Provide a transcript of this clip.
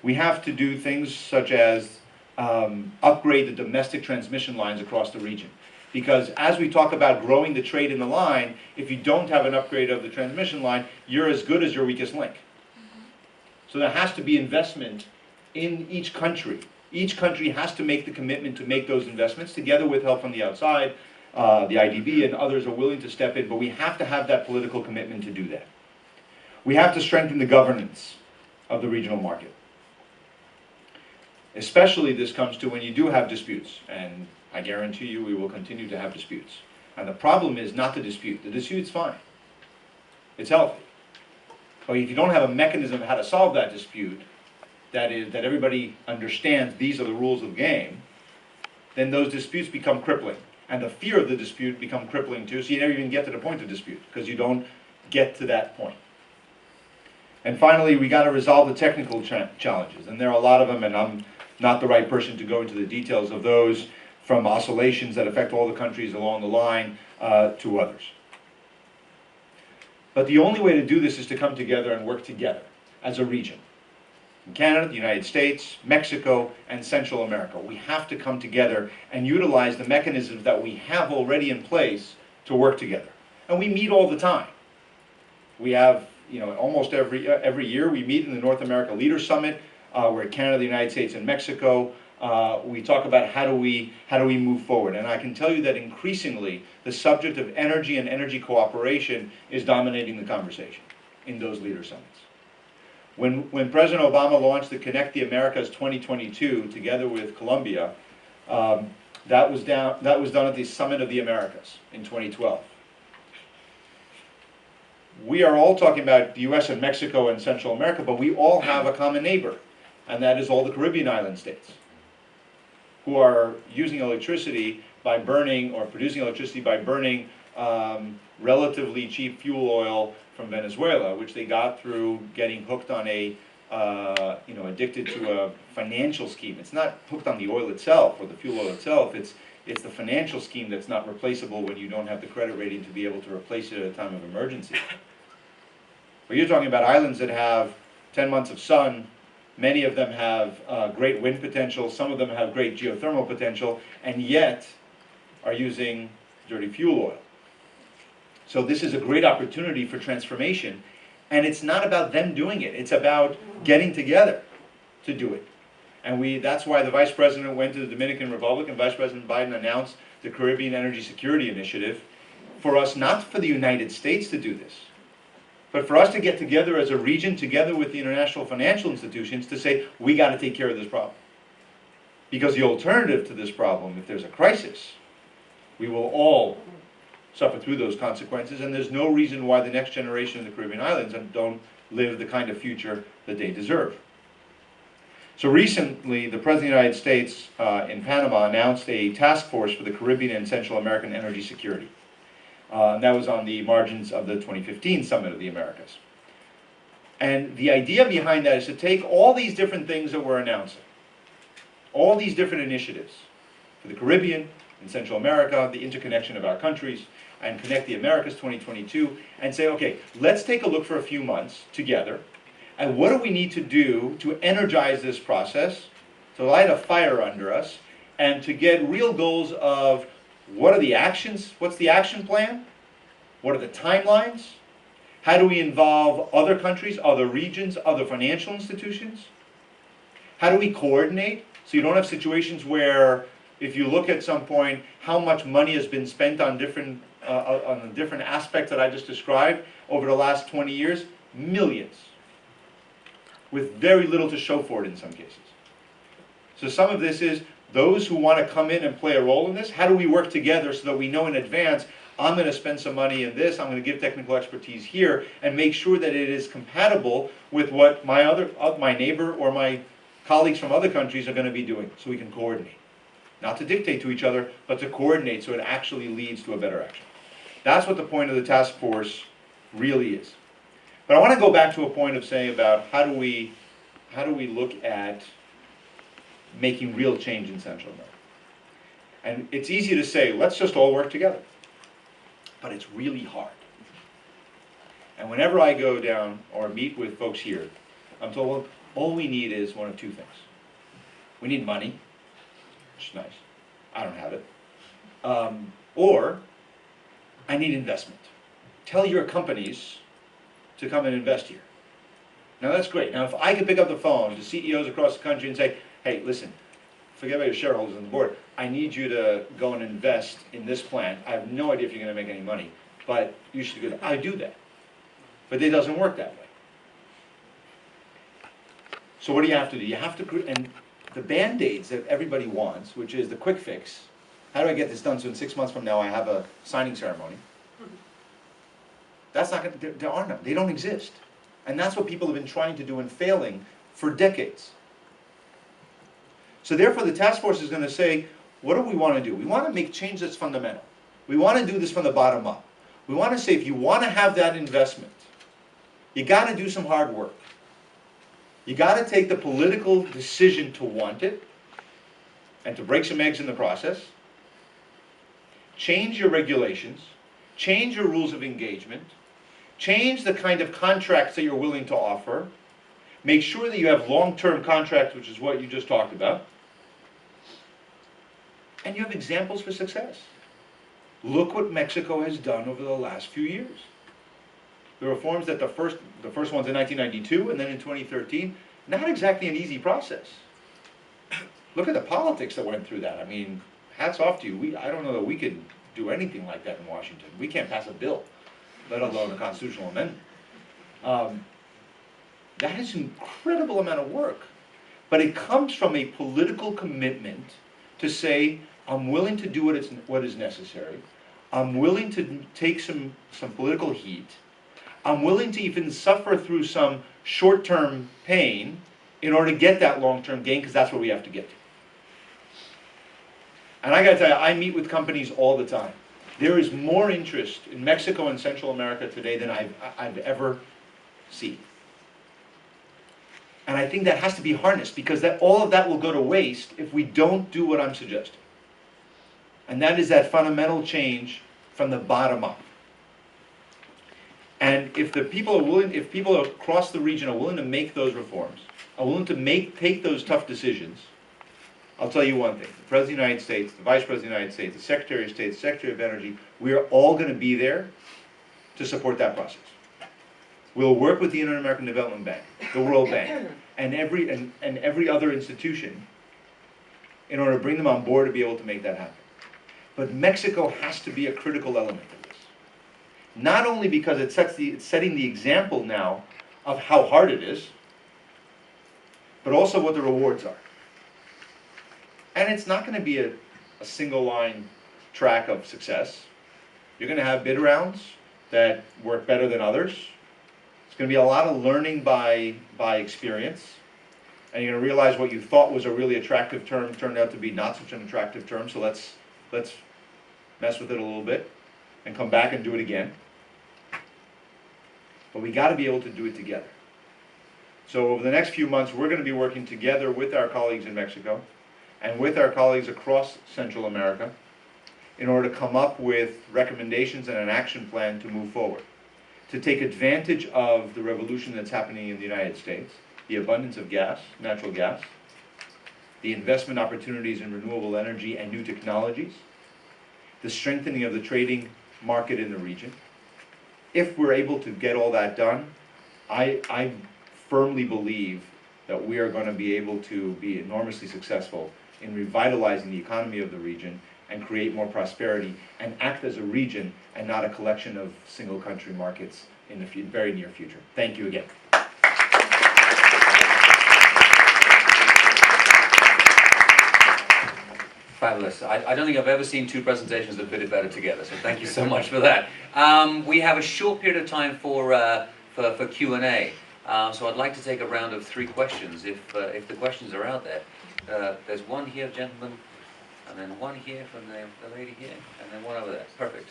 We have to do things such as upgrade the domestic transmission lines across the region. Because as we talk about growing the trade in the line, if you don't have an upgrade of the transmission line, you're as good as your weakest link. So there has to be investment in each country. Each country has to make the commitment to make those investments together with help from the outside. The IDB and others are willing to step in, but we have to have that political commitment to do that. We have to strengthen the governance of the regional market. Especially this comes to when you do have disputes, and I guarantee you we will continue to have disputes. And the problem is not the dispute. The dispute's fine. It's healthy. But if you don't have a mechanism of how to solve that dispute, that is, that everybody understands these are the rules of the game, then those disputes become crippling. And the fear of the dispute become crippling too, so you never even get to the point of dispute, because you don't get to that point. And finally, we got to resolve the technical challenges, and there are a lot of them, and I'm not the right person to go into the details of those, from oscillations that affect all the countries along the line to others. But the only way to do this is to come together and work together as a region. In Canada, the United States, Mexico, and Central America. We have to come together and utilize the mechanisms that we have already in place to work together. And we meet all the time. We have, almost every year we meet in the North America Leaders Summit. We're at Canada, the United States, and Mexico. We talk about how do we move forward. And I can tell you that increasingly the subject of energy and energy cooperation is dominating the conversation in those leader summits. When President Obama launched the Connect the Americas 2022 together with Colombia, that was done at the Summit of the Americas in 2012. We are all talking about the US and Mexico and Central America, but we all have a common neighbor, and that is all the Caribbean island states, who are using electricity by burning, or producing electricity by burning relatively cheap fuel oil from Venezuela, which they got through getting hooked on addicted to a financial scheme. It's not hooked on the oil itself or the fuel oil itself. It's the financial scheme that's not replaceable when you don't have the credit rating to be able to replace it at a time of emergency. But you're talking about islands that have 10 months of sun. Many of them have great wind potential. Some of them have great geothermal potential, and yet are using dirty fuel oil. So this is a great opportunity for transformation, and it's not about them doing it. It's about getting together to do it. And that's why the Vice President went to the Dominican Republic, and Vice President Biden announced the Caribbean Energy Security Initiative, for us, not for the United States to do this, but for us to get together as a region, together with the international financial institutions, to say, we got to take care of this problem. Because the alternative to this problem, if there's a crisis, we will all suffer through those consequences, and there's no reason why the next generation of the Caribbean islands don't live the kind of future that they deserve. So recently, the President of the United States in Panama announced a task force for the Caribbean and Central American energy security. And that was on the margins of the 2015 Summit of the Americas. And the idea behind that is to take all these different things that we're announcing, all these different initiatives for the Caribbean and Central America, the interconnection of our countries, and Connect the Americas 2022, and say, okay, let's take a look for a few months together, and what do we need to do to energize this process, to light a fire under us, and to get real goals of what are the actions, what's the action plan, what are the timelines, how do we involve other countries, other regions, other financial institutions, how do we coordinate, so you don't have situations where, if you look at some point how much money has been spent on the different aspects that I just described over the last 20 years, millions, with very little to show for it in some cases. So some of this is those who want to come in and play a role in this, how do we work together so that we know in advance, I'm going to spend some money in this, I'm going to give technical expertise here, and make sure that it is compatible with what my neighbor or my colleagues from other countries are going to be doing, so we can coordinate. Not to dictate to each other, but to coordinate so it actually leads to a better action. That's what the point of the task force really is. But I want to go back to a point of saying about how do we look at making real change in Central America. And it's easy to say, let's just all work together. But it's really hard. And whenever I go down or meet with folks here, I'm told, well, All we need is one of two things. We need money, which is nice. I don't have it. Or I need investment. Tell your companies to come and invest here. Now that's great. Now if I could pick up the phone to CEOs across the country and say, hey, listen, forget about your shareholders on the board, I need you to go and invest in this plant. I have no idea if you're going to make any money, but you should go. I do that. But it doesn't work that way. So what do you have to do? You have to, and the Band-Aids that everybody wants, which is the quick fix. How do I get this done so in 6 months from now I have a signing ceremony? That's not going to, there are none. They don't exist. And that's what people have been trying to do and failing for decades. So therefore the task force is going to say, what do we want to do? We want to make change that's fundamental. We want to do this from the bottom up. We want to say if you want to have that investment, you got to do some hard work. You got to take the political decision to want it and to break some eggs in the process. Change your regulations. Change your rules of engagement. Change the kind of contracts that you're willing to offer. Make sure that you have long-term contracts, which is what you just talked about. And you have examples for success. Look what Mexico has done over the last few years. The reforms that the first ones in 1992 and then in 2013, not exactly an easy process. Look at the politics that went through that. I mean, hats off to you. I don't know that we could do anything like that in Washington. We can't pass a bill, let alone a constitutional amendment. That is an incredible amount of work. But it comes from a political commitment to say, I'm willing to do what is necessary. I'm willing to take some political heat. I'm willing to even suffer through some short-term pain in order to get that long-term gain, because that's what we have to get to. And I got to tell you, I meet with companies all the time. There is more interest in Mexico and Central America today than I've ever seen. And I think that has to be harnessed, because all of that will go to waste if we don't do what I'm suggesting. And that is that fundamental change from the bottom up. And if the people are willing, if people across the region are willing to make those reforms, are willing to take those tough decisions, I'll tell you one thing. The President of the United States, the Vice President of the United States, the Secretary of State, the Secretary of Energy, we are all going to be there to support that process. We'll work with the Inter-American Development Bank, the World Bank, and every other institution in order to bring them on board to be able to make that happen. But Mexico has to be a critical element of this. Not only because it's setting the example now of how hard it is, but also what the rewards are. And it's not going to be a single line track of success. You're going to have bid rounds that work better than others. It's going to be a lot of learning by experience. And you're going to realize what you thought was a really attractive term turned out to be not such an attractive term, so let's mess with it a little bit and come back and do it again. But we got to be able to do it together. So over the next few months, we're going to be working together with our colleagues in Mexico and with our colleagues across Central America in order to come up with recommendations and an action plan to move forward, to take advantage of the revolution that's happening in the United States, the abundance of gas, natural gas, the investment opportunities in renewable energy and new technologies, the strengthening of the trading market in the region. If we're able to get all that done, I firmly believe that we are going to be able to be enormously successful in revitalizing the economy of the region and create more prosperity and act as a region and not a collection of single country markets in the very near future. Thank you again. Fabulous. I don't think I've ever seen two presentations that fitted better together, so thank you so much for that. We have a short period of time for Q&A, so I'd like to take a round of 3 questions if the questions are out there. There's one here, gentlemen, and then one here from the lady here, and then one over there. Perfect.